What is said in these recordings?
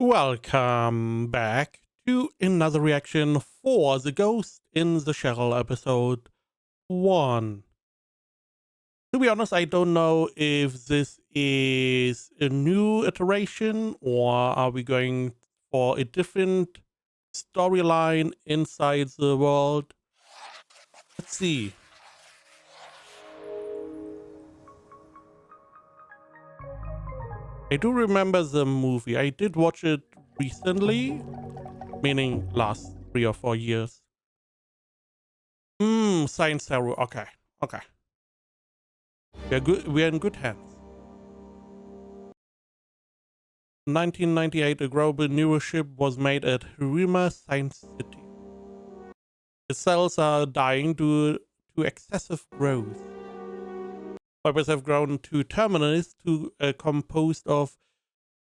Welcome back to another reaction for The Ghost in the Shell episode 1. To be honest, I don't know if this is a new iteration or are we going for a different storyline inside the world. Let's see. I do remember the movie. I did watch it recently, meaning last 3 or 4 years. Science terror. Okay. We're good. We're in good hands. 1998, a global neurochip was made at Hiruma Science City. The cells are dying due to excessive growth. Fibers have grown to terminals composed of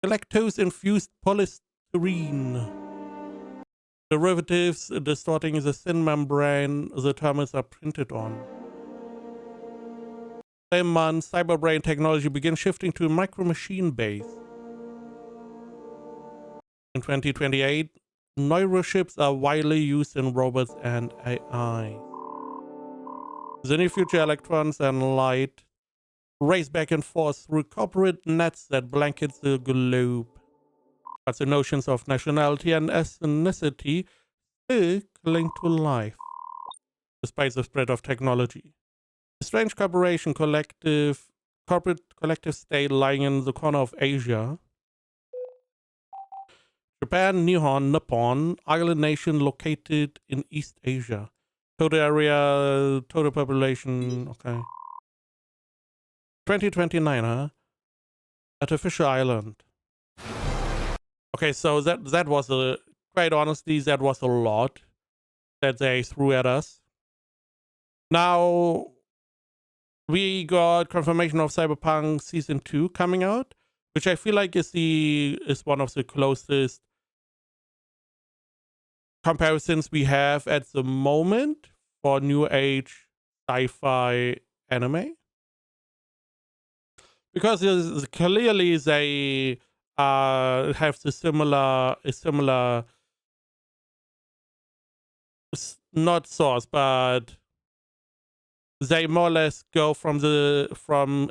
galactose-infused polystyrene derivatives distorting the thin membrane the terminals are printed on. Same month, cyberbrain technology begins shifting to a micro-machine base. In 2028, neurochips are widely used in robots and AI. The near future, electrons and light race back and forth through corporate nets that blanket the globe. But the notions of nationality and ethnicity still cling to life, despite the spread of technology. A strange corporate collective state lying in the corner of Asia. Japan, Nihon, Nippon, island nation located in East Asia. Total area, total population, okay. 2029, huh? Artificial island. Okay, so that was quite honestly, that was a lot that they threw at us. Now, we got confirmation of Cyberpunk Season 2 coming out, which I feel like is one of the closest comparisons we have at the moment for new age sci-fi anime, because clearly they have the similar not source, but they more or less go from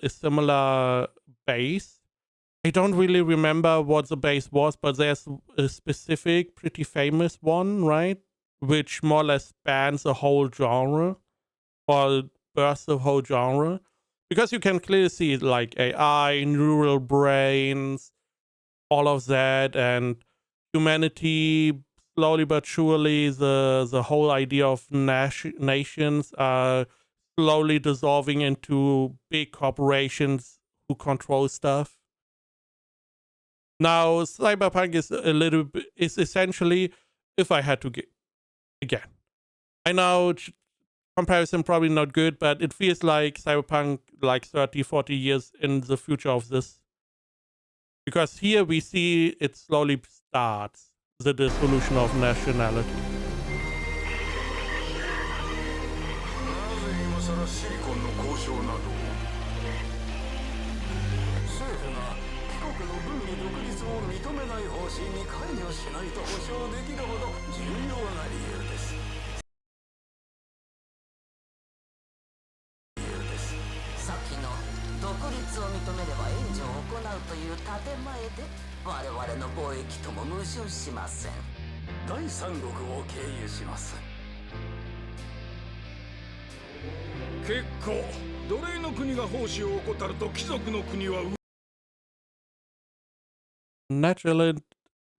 a similar base. I don't really remember what the base was, but there's a specific, pretty famous one, right? Which more or less spans the whole genre, or bursts the whole genre. Because you can clearly see like AI, neural brains, all of that, and humanity slowly but surely, the whole idea of nations are slowly dissolving into big corporations who control stuff. Now, Cyberpunk is essentially, if I had to get, again, I know comparison probably not good, but it feels like Cyberpunk like 30, 40 years in the future of this. Because here we see it slowly starts, the dissolution of nationality.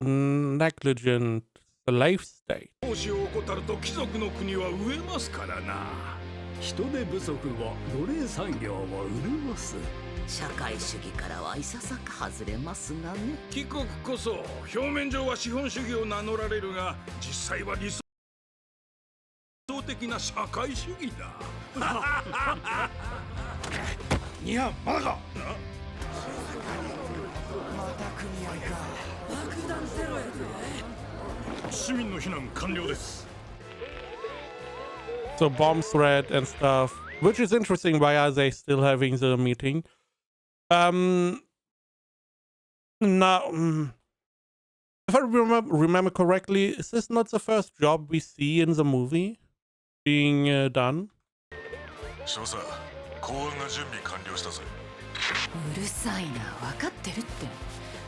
Negligent slave state. 人手不足は奴隷産業を潤す。社会主義からはいささか外れますがね。帰国こそ表面上は資本主義を名乗られるが、実際は理想的な社会主義だ。ニャンまだか。また組合か。爆弾テロやで。市民の避難完了です。 So bomb threat and stuff, which is interesting. Why are they still having the meeting? Now, If I remember correctly, is this not the first job we see in the movie being done? 少佐、公安が準備完了したぜ。うるさいな、分かってるって。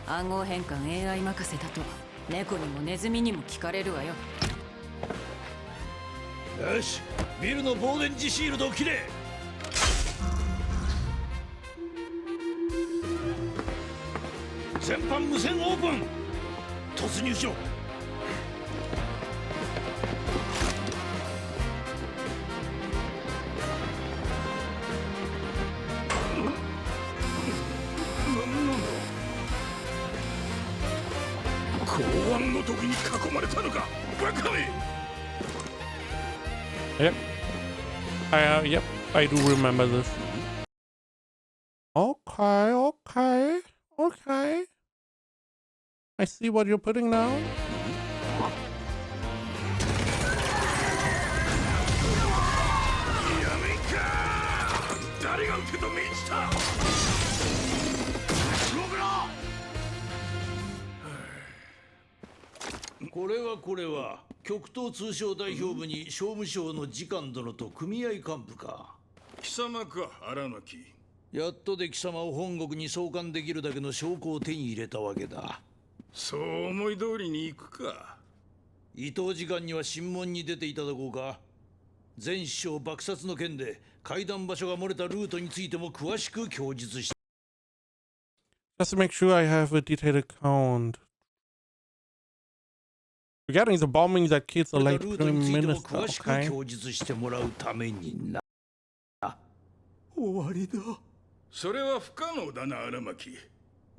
暗号変換 AI 任せだと猫にもネズミにも聞かれるわよ。よし、ビルの防電磁シールドを切れ。全般無線オープン。突入しろ。公安の時に囲まれたのか、バカめ。Yep. Yep, I do remember this. Okay, okay, okay. I see what you're putting now. やめんか。誰が受け止めにした。動くな。これは極東通商代表部に商務省の次官殿と組合幹部か。貴様か、荒牧。やっとで貴様を本国に送還できるだけの証拠を手に入れたわけだ。そう思い通りに行くか。伊藤次官には審問に出ていただこうか。前首相爆殺の件で階段場所が漏れたルートについても詳しく供述した。 Just to make sure I have a detailed account. Regarding the bombing that killed the late Prime Minister, okay. 供述してもらうためにな。終わりだ。それは不可能だな、荒牧。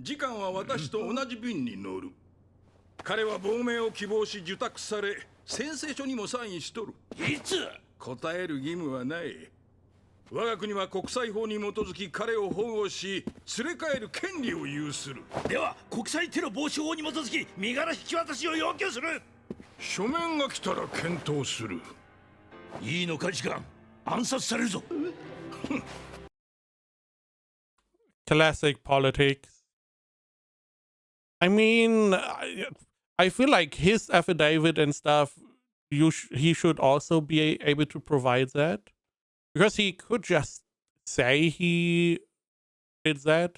次官は私と同じ便に乗る。彼は亡命を希望し受託され、宣誓書にもサインしとる。いつ？答える義務はない。我が国は国際法に基づき彼を保護し、連れ帰る権利を有する。では、国際テロ防止法に基づき身柄引き渡しを要求する。書面が来たら検討する。いいのか、次官。暗殺されるぞ。Classic politics. I mean, I feel like his affidavit and stuff, he should also be able to provide that. Because he could just say he did that.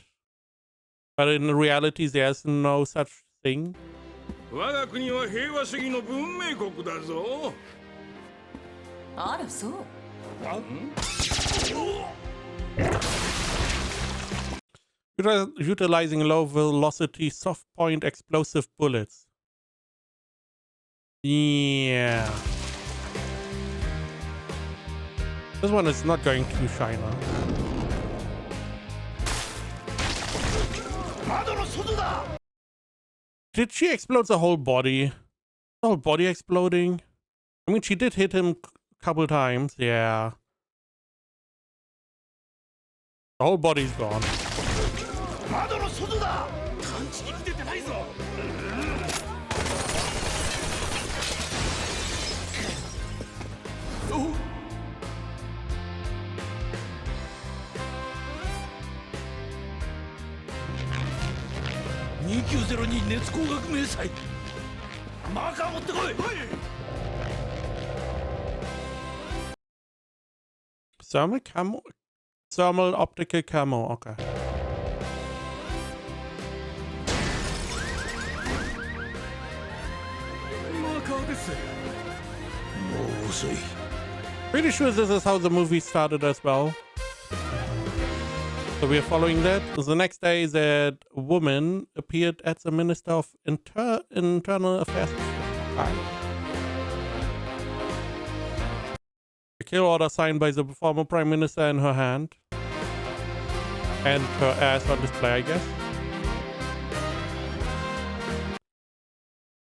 But in reality, there's no such thing. 我が国は平和主義の文明国だぞ。あら、そう。Utilizing low velocity soft point explosive bullets. Yeah. This one is not going too shy now. Did she explode the whole body? The whole body exploding? I mean, she did hit him a couple times, yeah. The whole body's gone. Thermal camo? Thermal optical camo, okay. Pretty sure this is how the movie started as well. So we are following that. The next day, that woman appeared at the Minister of Internal Affairs. Okay. A kill order signed by the former Prime Minister in her hand. And her ass on display, I guess.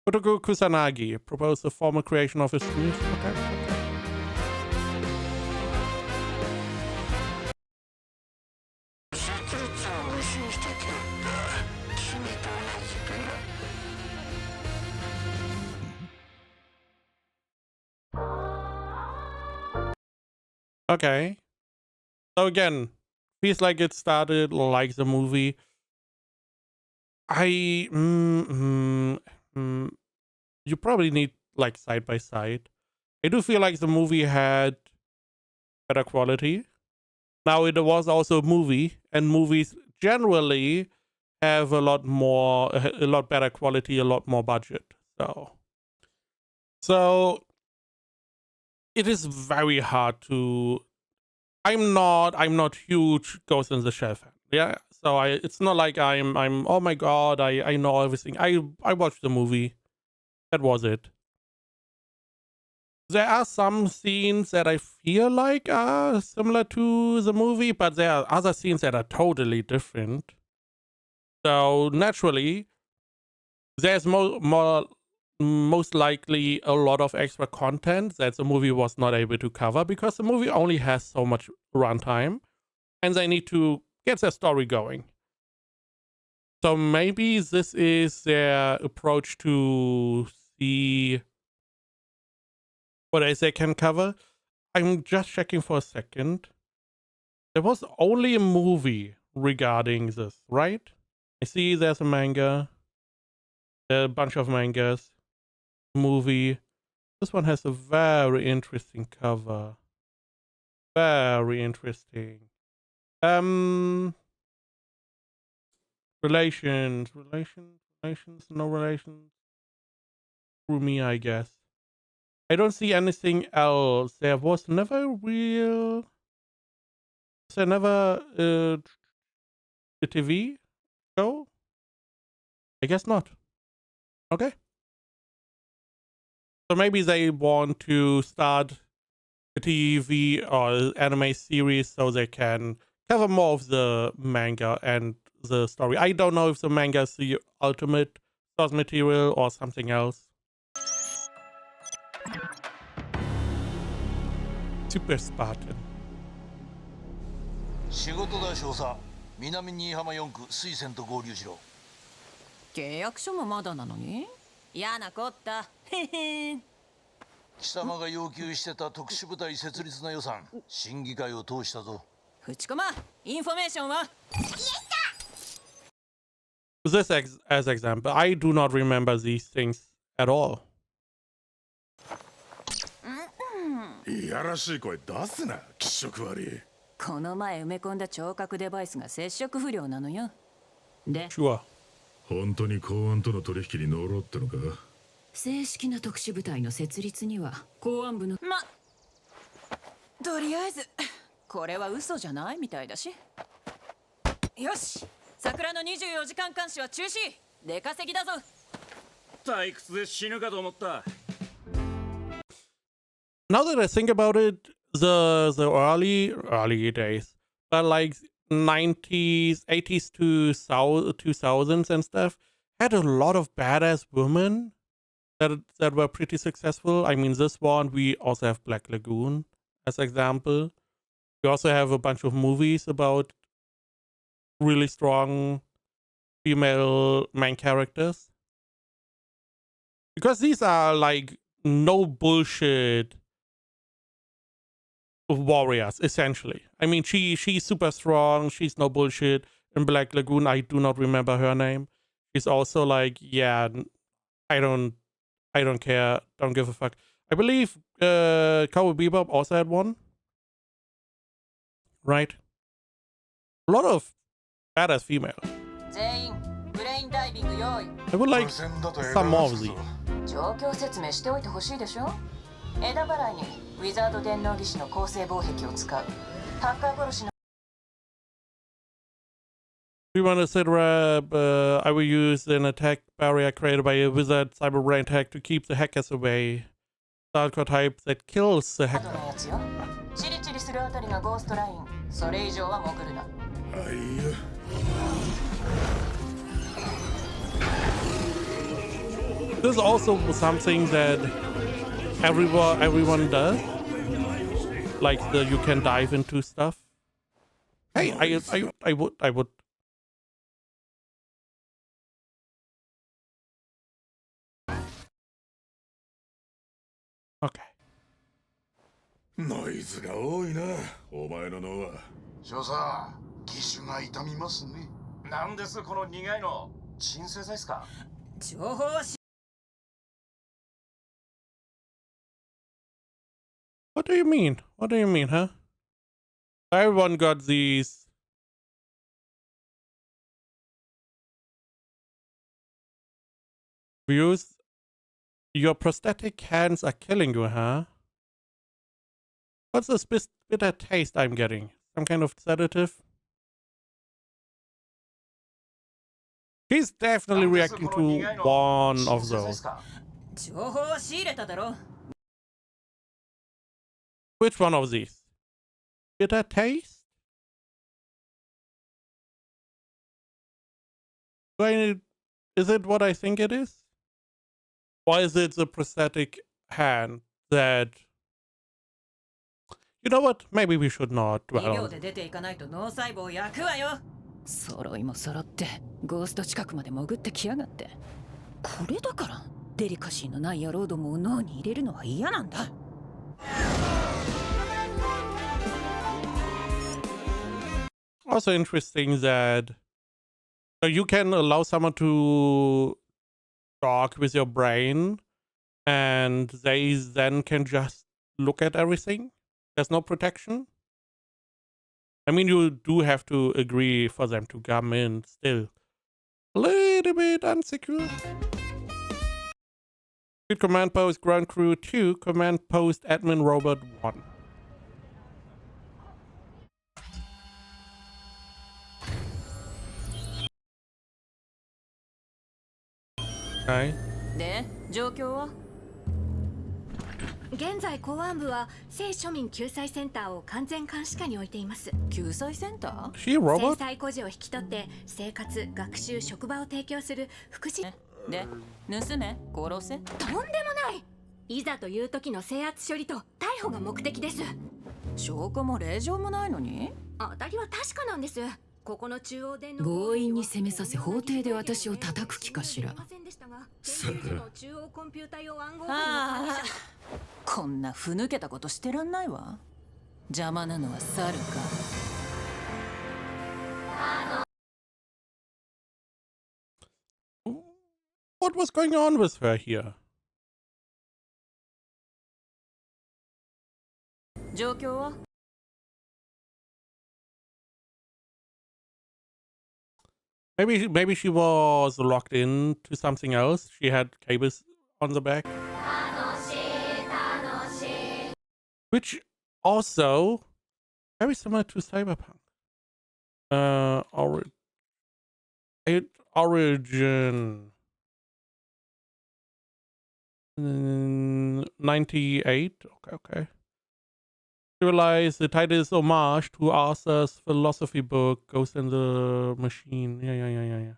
Kotoku Kusanagi proposed the formal creation of his news. Okay. Okay. So again, feels like it started like the movie. I you probably need like side by side. I do feel like the movie had better quality. Now it was also a movie, and movies generally have a lot better quality, a lot more budget. So it is very hard to. I'm not huge Ghost in the Shell fan. Yeah, so it's not like I'm oh my god, I know everything. I watched the movie. That was it. There are some scenes that I feel like are similar to the movie, but there are other scenes that are totally different. So naturally, there's most likely a lot of extra content that the movie was not able to cover because the movie only has so much runtime, and they need to get their story going. So maybe this is their approach to see what else they can cover. I'm just checking for a second. There was only a movie regarding this, right? I see there's a manga, a bunch of mangas, movie. This one has a very interesting cover. Very interesting. Relations, no relations. Through me, I guess. I don't see anything else. There was never real. Was there never a TV show? I guess not. Okay. So maybe they want to start a TV or anime series so they can cover more of the manga and the story. I don't know if the manga is the ultimate source material or something else. Super Spartan. 仕事だ少佐。南新居浜4区水仙と合流しろ。契約書もまだなのに嫌なこったへへん。貴様が要求してた特殊部隊設立の予算審議会を通したぞ。淵駒インフォメーションは This as example, I do not remember these things at all. いやらしい声出すな、気色悪い。この前埋め込んだ聴覚デバイスが接触不良なのよ。で、Sure. 本当に公安との取引に乗ろうってのか。正式な特殊部隊の設立には公安部のとりあえずこれは嘘じゃないみたいだし。よし、桜の24時間監視は中止。出稼ぎだぞ。退屈で死ぬかと思った。Now that I think about it, the early days, but like 90s, 80s to 2000s and stuff, had a lot of badass women that were pretty successful. I mean, this one, we also have Black Lagoon as example. We also have a bunch of movies about really strong female main characters. Because these are like no bullshit warriors, essentially. I mean, she's super strong. She's no bullshit. In Black Lagoon, I do not remember her name. She's also like, yeah, I don't care. Don't give a fuck. I believe Cowboy Bebop also had one. Right? A lot of badass female. 全員ブレインダイビング用意。 I would like some more of these. 状況説明しておいてほしいでしょ。枝払いにウィザード電脳技師の構成防壁を使う。ハッカー殺しの We want to sit rep. I will use an attack barrier created by a wizard cyber brain tech to keep the hackers away. Hardcore type that kills the ハード hacker. なやつよ。チリチリするあたりがゴーストライン。それ以上は潜るな。はいよ。This is also something that everyone does. Like you can dive into stuff. Hey, I would. Okay. ノイズが多いな、お前の脳は。少佐、義手が痛みますね。なんですこの苦いの。鎮静剤ですか。情報は What do you mean? What do you mean, huh? Everyone got these. Views. Your prosthetic hands are killing you, huh? What's this bitter taste I'm getting? Some kind of sedative? He's definitely reacting to one of those. 情報は仕入れただろ。 Which one of these? Bitter taste? Is it what I think it is? Or is it the prosthetic hand that... You know what? Maybe we should not 2 dwell 秒 on で it. 出ていかないと脳細胞焼くわよ。揃いも揃ってゴースト近くまで潜ってきやがって。これだからデリカシーのない野郎どもを脳に入れるのは嫌なんだ。 Also interesting that you can allow someone to talk with your brain and they then can just look at everything. There's no protection. I mean, you do have to agree for them to come in still. A little bit unsecure. Good command post ground crew 2, command post admin robot 1. Okay. で、状況は？現在公安部は聖庶民救済センターを完全監視下に置いています。救済センター？ She a 制 robot? 裁孤児を引き取って生活、学習、職場を提供する福祉。で、盗め、殺せ。とんでもない。いざという時の制圧処理と逮捕が目的です。証拠も令状もないのに？当たりは確かなんです。ここの中央電の強引に責めさせ法廷で私を叩く気かしら。ああ、こんなふぬけたことしてらんないわ。邪魔なのは猿か。What was going on with her here? 状況は？ Maybe she was locked in to something else. She had cables on the back. Which also very similar to Cyberpunk. Origin 98. Okay. Realize the title is homage to Arthur's philosophy book, Ghost in the Machine. Yeah.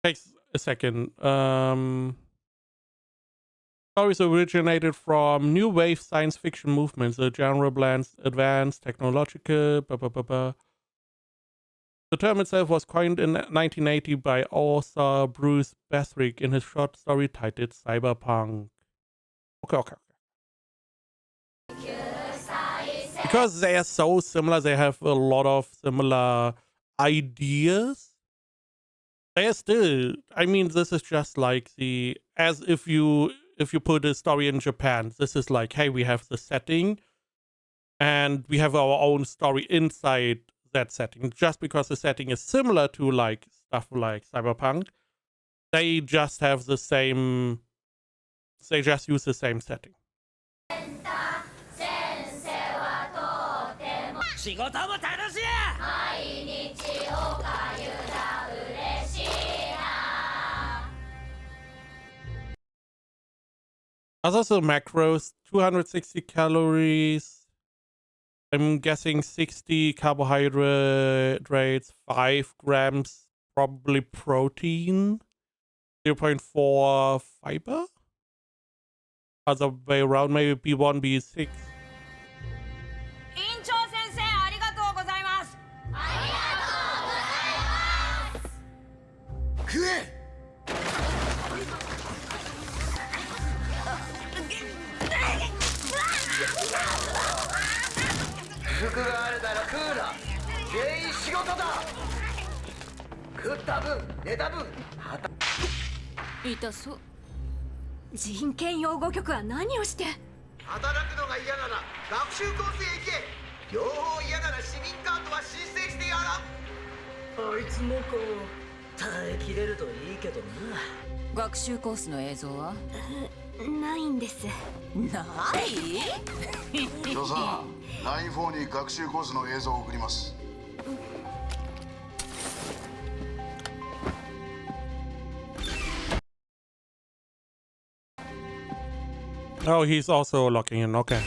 Takes a second. Stories originated from new wave science fiction movements. The genre blends advanced technological. The term itself was coined in 1980 by author Bruce Bethrick in his short story titled Cyberpunk. Okay. Because they are so similar, they have a lot of similar ideas. They are still, I mean, this is just like as if you put a story in Japan, this is like, hey, we have the setting and we have our own story inside that setting. Just because the setting is similar to like stuff like Cyberpunk, they just have the same, they just use the same setting. Others are macros, 260 calories. I'm guessing 60 carbohydrates, 5 grams probably protein, 0.4 fiber. Other way around, maybe B1, B6. 院長先生、ありがとうございます。食え。服があるなら食うな。全員仕事だ。食った分寝た分痛そう。人権擁護局は何をして。働くのが嫌なら学習コースへ行け。両方嫌なら市民カードは申請してやら。あいつもこう耐えきれるといいけどな。学習コースの映像はないんです。ない？翔さん、9-4に学習コースの映像を送ります。Oh, he's also logging in. Okay.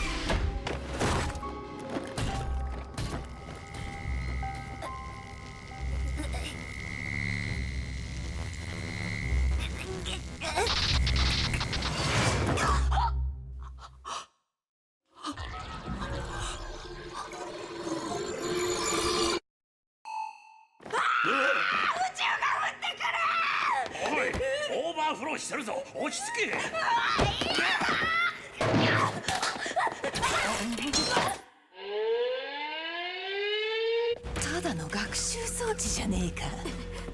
ただの学習装置じゃねえか。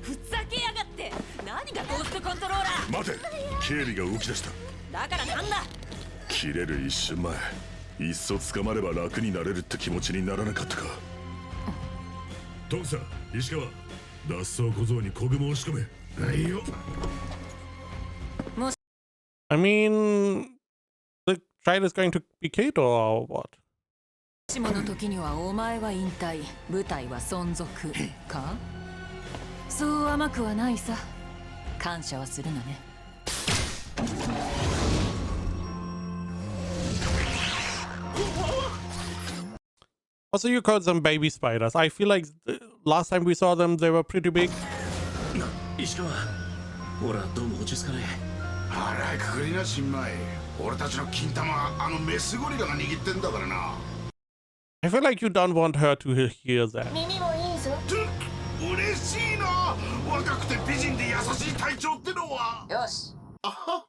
ふざけやがって。何がゴーストコントローラー。待て、警備が動き出した。だからなんだ。切れる一瞬前、いっそ捕まれば楽になれるって気持ちにならなかったか。徳さん、石川、脱走小僧に小雲を押し込め。はいよ。I mean, the child is going to be killed or what? しもの時にはお前は引退、部隊は存続か。そう甘くはないさ。感謝はするがね。Also, you called them baby spiders. I feel like last time we saw them, they were pretty big. 石川、ほらどうも落ち着かない。腹くくりな新米。俺たちの金玉はあのメスゴリラが握ってんだからな。I feel like you don't want her to hear that. 耳もいいぞ。嬉しいな。若くて美人で優しい隊長ってのは。よし。あは。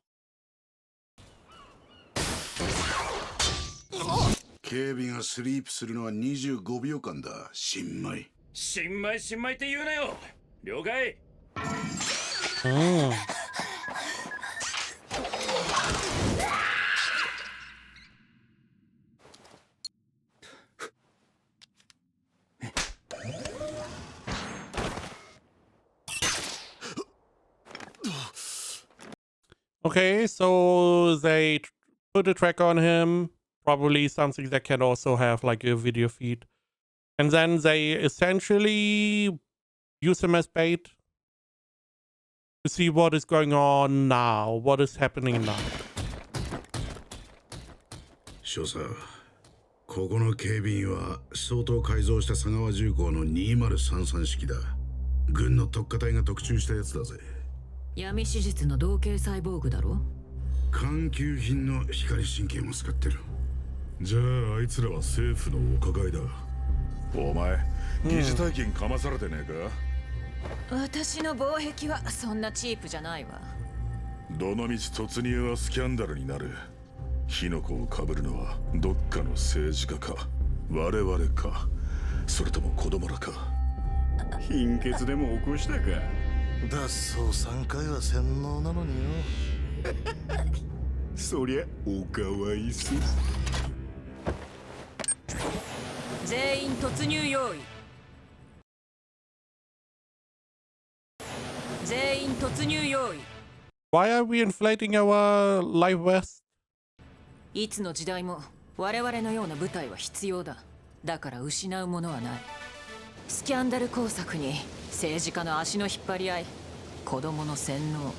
警備がスリープするのは25秒間だ。新米。新米って言うなよ。了解。Okay, so they put a track on him, probably something that can also have like a video feed. And then they essentially use him as bait to see what is going on now, what is happening now. 翔さん、ここの警備員は相当改造した佐川重工の2033式だ。軍の特化隊が特注したやつだぜ。闇手術の同型サイボーグだろ。環球品の光神経も使ってる。じゃああいつらは政府のお抱えだ。お前、疑似体験かまされてねえか。私の防壁はそんなチープじゃないわ。どのみち突入はスキャンダルになる。火の粉をかぶるのはどっかの政治家か我々か、それとも子供らか。貧血でも起こしたか。脱走3回は洗脳なのによ。そりゃおかわいそう。全員突入用意。全員突入用意。Why are we inflating our life vest? いつの時代も我々のような部隊は必要だ。だから失うものはない。スキャンダル工作に政治家の足の引っ張り合い、子供の洗脳、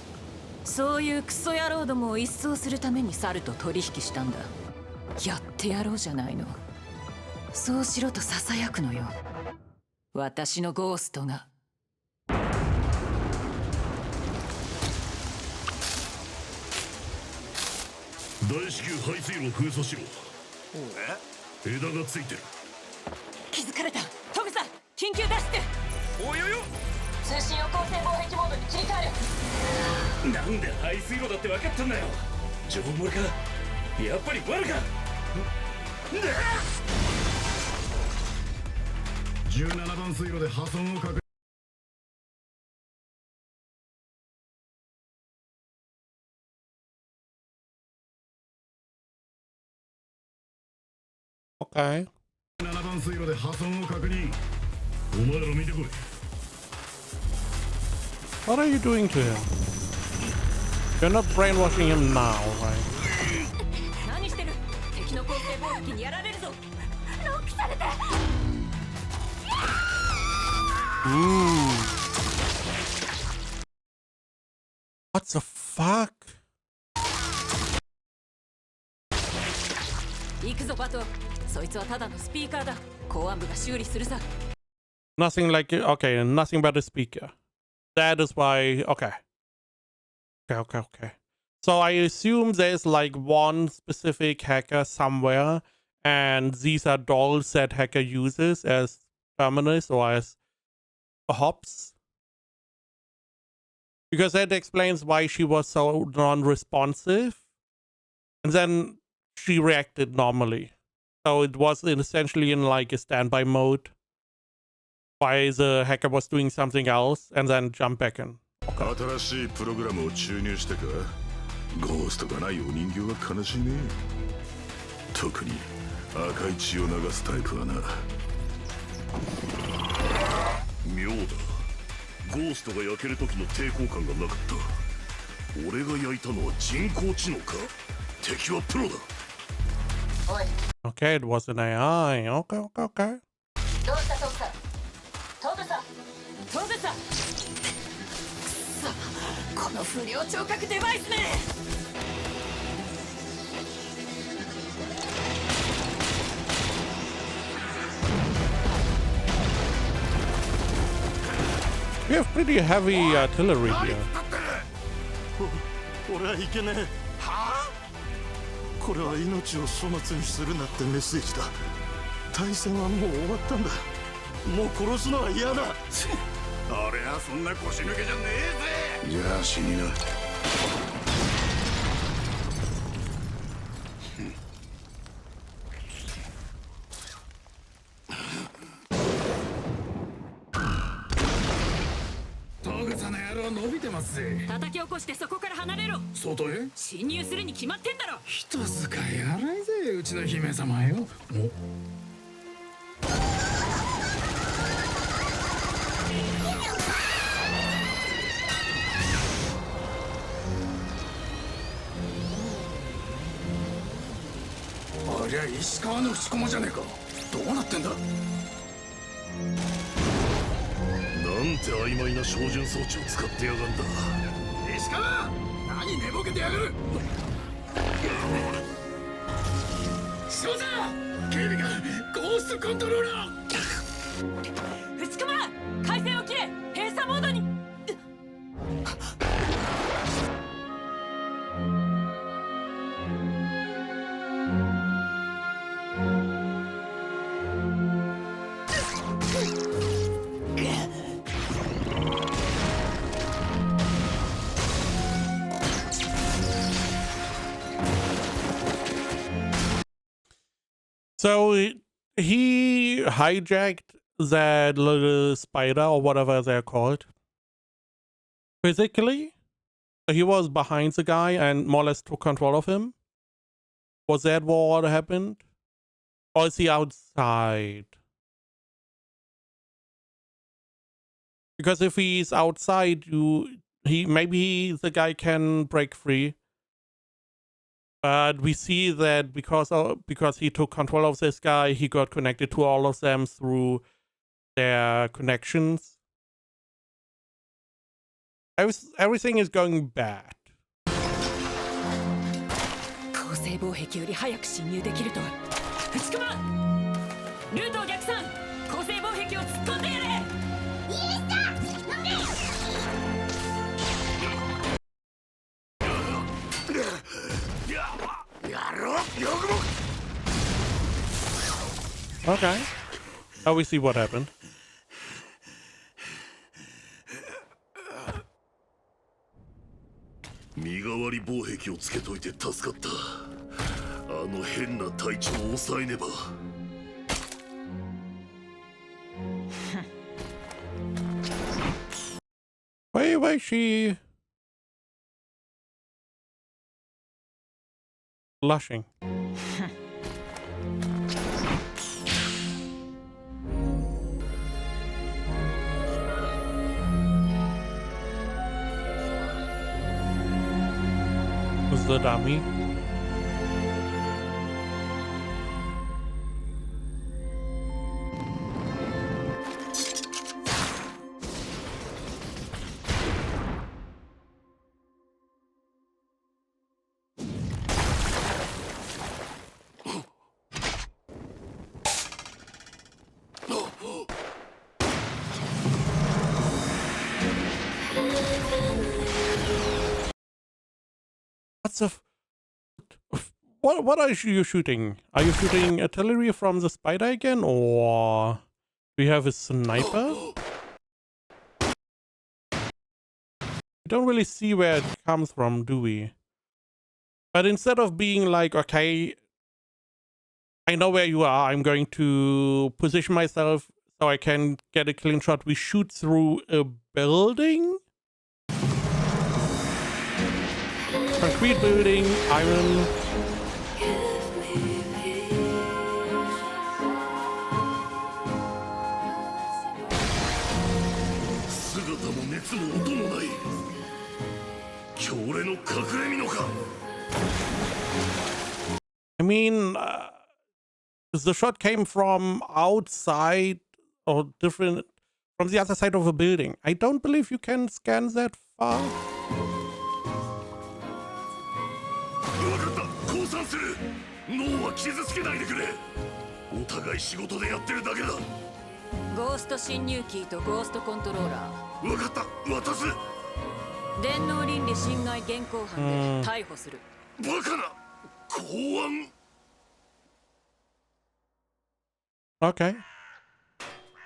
そういうクソ野郎どもを一掃するために猿と取引したんだ。やってやろうじゃないの。そうしろとささやくのよ、私のゴーストが。大至急排水路を封鎖しろ。枝がついてる。気づかれた。トグさん、緊急脱出。およよ。通信を光線防壁モードに切り替える。なんで排水路だって分かったんだよ。情報漏れか。やっぱり悪か。17番水路で破損を確認。Okay. 7番水路で破損を確認。お前ら見てこい。 What are you doing to him? You're not brainwashing him now, right? 何してる？敵の攻勢攻撃にやられるぞ。ロックされて。What the fuck? 行くぞバト。そいつはただのスピーカーだ。公安部が修理するさ。 Nothing like it. Okay, nothing but a speaker. That is why. Okay. Okay. So I assume there's like one specific hacker somewhere, and these are dolls that hacker uses as terminals or as hops. Because that explains why she was so non-responsive. And then she reacted normally. So it was essentially in like a standby mode. Why the hacker was doing something else and then jump back in. 新しいプログラムを注入してか。ゴーストがないお人形は悲しいね。特に赤い血を流すタイプはな。妙だ。ゴーストが焼ける時の抵抗感がなかった。俺が焼いたのは人工知能か。敵はプロだ。Okay, it was an AI. Okay. どうしたトムさん。トムさん。くそ。この不良聴覚デバイスめ。We have pretty heavy artillery here. 俺はいけねえ。はあ？これは命を粗末にするなってメッセージだ。対戦はもう終わったんだ。もう殺すのは嫌だ。俺はそんな腰抜けじゃねえぜ。じゃあ死にな。トグサの野郎伸びてますぜ。叩き起こしてそこから離れろ。外へ侵入するに決まってんだろ。人使い荒いぜうちの姫様よ。おありゃ石川の伏駒じゃねえか。どうなってんだ。なんて曖昧な照準装置を使ってやがんだ。石川何寝ぼけてやがる。少佐警備がゴーストコントローラー。伏駒回線を切れ。閉鎖モードに。So he hijacked that little spider or whatever they're called. Physically, he was behind the guy and more or less took control of him. Was that what happened? Or is he outside? Because if he's outside, maybe the guy can break free. But we see that because he took control of this guy, he got connected to all of them through their connections. Everything is going bad. 構成防壁より早く侵入できるとは。伏駒ルートを逆算。構成防壁を突っ込んでやれ。Okay. Now we see what happened. 身代わり防壁をつけといて助かった。あの変な隊長を抑えねば。why is she blushing? Who's the dummy? What's a what are you shooting? Are you shooting artillery from the spider again, or do you have a sniper? We don't really see where it comes from, do we? But instead of being like, okay, I know where you are, I'm going to position myself so I can get a clean shot, we shoot through a building? Concrete building, iron. I mean, the shot came from outside or different from the other side of a building. I don't believe you can scan that far. Okay.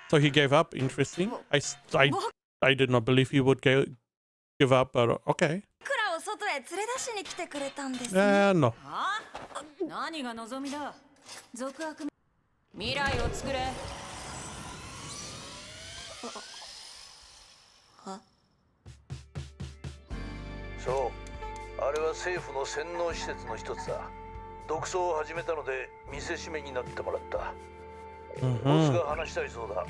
So he gave up. Interesting. I did not believe he would give up, but okay. No. 何が望みだ。俗悪未来を作れ。そう、あれは政府の洗脳施設の一つだ。独創を始めたので見せしめになってもらった。ボスが話したいそうだ。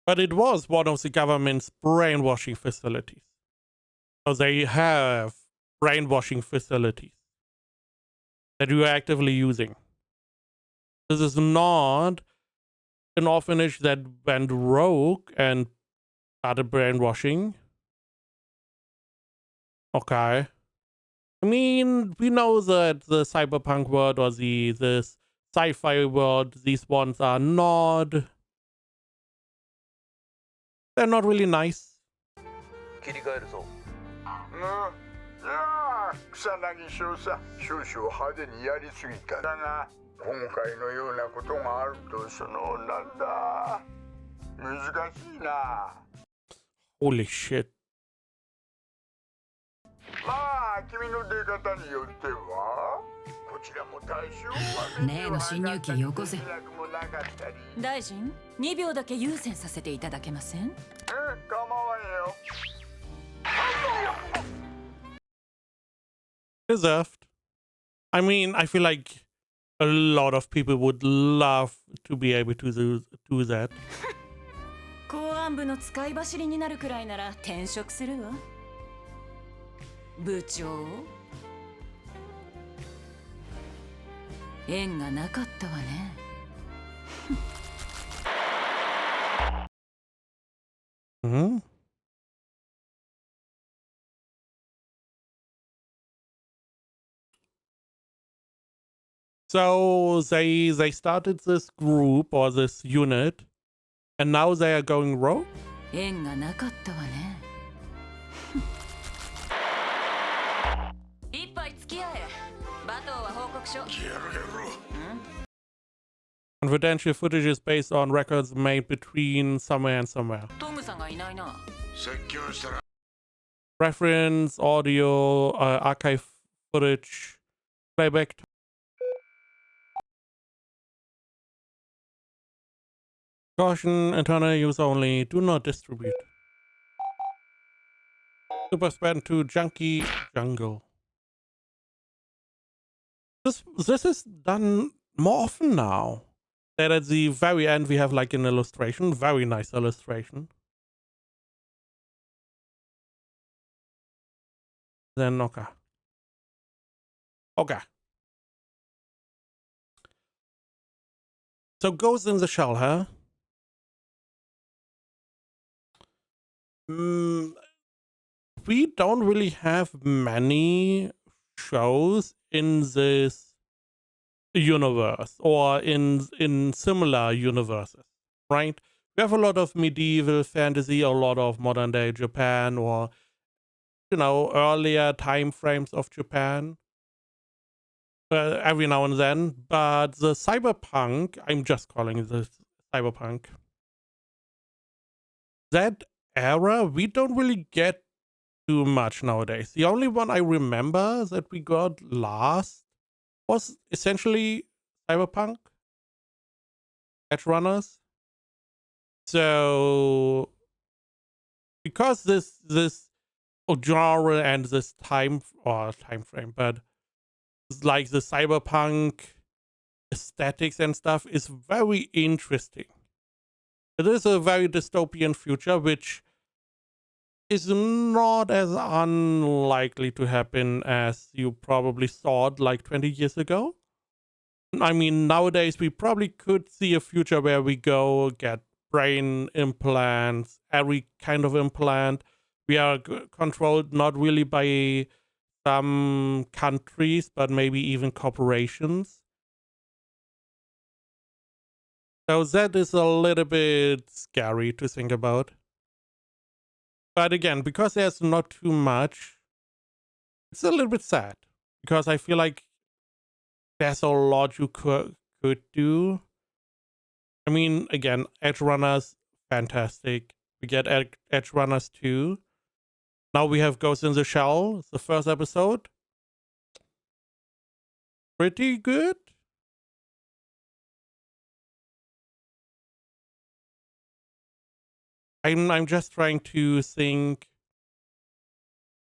But it was one of the government's brainwashing facilities. So they have brainwashing facilities that you are actively using. This is not an orphanage that went rogue and started brainwashing. Okay. I mean, we know that the cyberpunk world or the sci-fi world, these ones are not... They're not really nice. 切り替えるぞ。草薙少佐、少々派手にやりすぎただが、今回のようなことがあるとなんだ、難しいな。Holy shit. まあ、君の出方によっては、こちらも多少は例の侵入機よこせ。大臣、2秒だけ優先させていただけません？構わんよ。Deserved. I mean, I feel like a lot of people would love to be able to do that. 公安部の使い走りになるくらいなら転職するわ。部長。縁がなかったわね。Hmm? So they started this group or this unit, and now they are going rogue? 縁がなかったわね。一杯付き合え。バトーは報告書。Confidential footage is based on records made between somewhere and somewhere. トムさんがいないな。説教したら Reference, audio, archive footage, playback. Caution, internal use only. Do not distribute. Super Span to Junkie Jungle. This is done more often now. That at the very end we have like an illustration, very nice illustration. Then okay. So Ghost in the Shell, huh? We don't really have many shows in this universe or in similar universes, right? We have a lot of medieval fantasy, a lot of modern day Japan, or earlier time frames of Japan, every now and then. But the cyberpunk, I'm just calling it the cyberpunk, that era, we don't really get too much nowadays. The only one I remember that we got last was essentially Cyberpunk Edge Runners. So because this genre and this time frame, but like the cyberpunk aesthetics and stuff is very interesting. It is a very dystopian future, which is not as unlikely to happen as you probably thought like 20 years ago. I mean, nowadays we probably could see a future where we go get brain implants, every kind of implant. We are controlled not really by some countries, but maybe even corporations. So that is a little bit scary to think about. But again, because there's not too much, it's a little bit sad. Because I feel like there's a lot you could do. I mean, again, Edge Runners, fantastic. We get Edge Runners 2. Now we have Ghost in the Shell, the first episode. Pretty good. I'm just trying to think.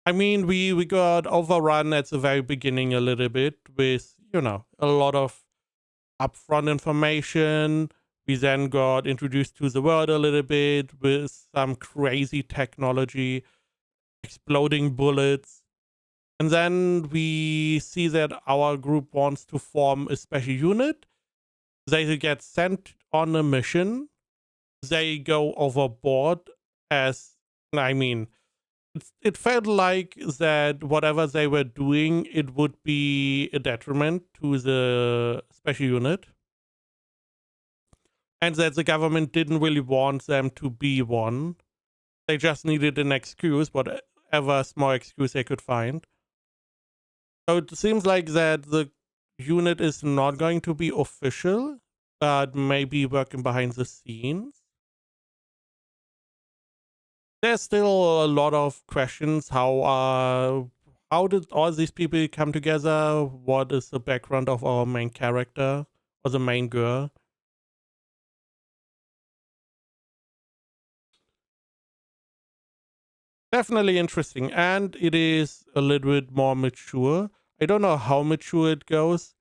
I mean, we got overrun at the very beginning a little bit with, a lot of upfront information. We then got introduced to the world a little bit with some crazy technology, exploding bullets. And then we see that our group wants to form a special unit. They get sent on a mission. They go overboard it felt like that whatever they were doing, it would be a detriment to the special unit. And that the government didn't really want them to be one. They just needed an excuse, whatever small excuse they could find. So it seems like that the unit is not going to be official, but maybe working behind the scenes. There's still a lot of questions. How did all these people come together? What is the background of our main character or the main girl? Definitely interesting, and it is a little bit more mature. I don't know how mature it goes,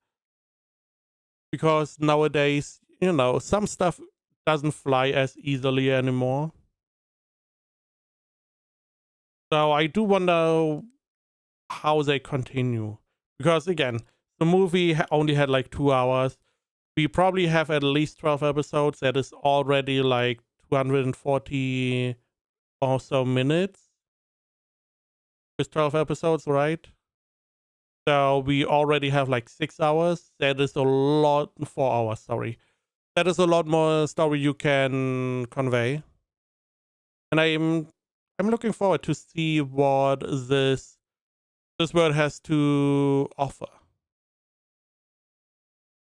because nowadays, some stuff doesn't fly as easily anymore. So I do wonder how they continue, because again, the movie only had like 2 hours. We probably have at least 12 episodes. That is already like 240 or so minutes with 12 episodes, right? So we already have like 6 hours. That is a lot. 4 hours, sorry. That is a lot more story you can convey. And I'm looking forward to see what this world has to offer.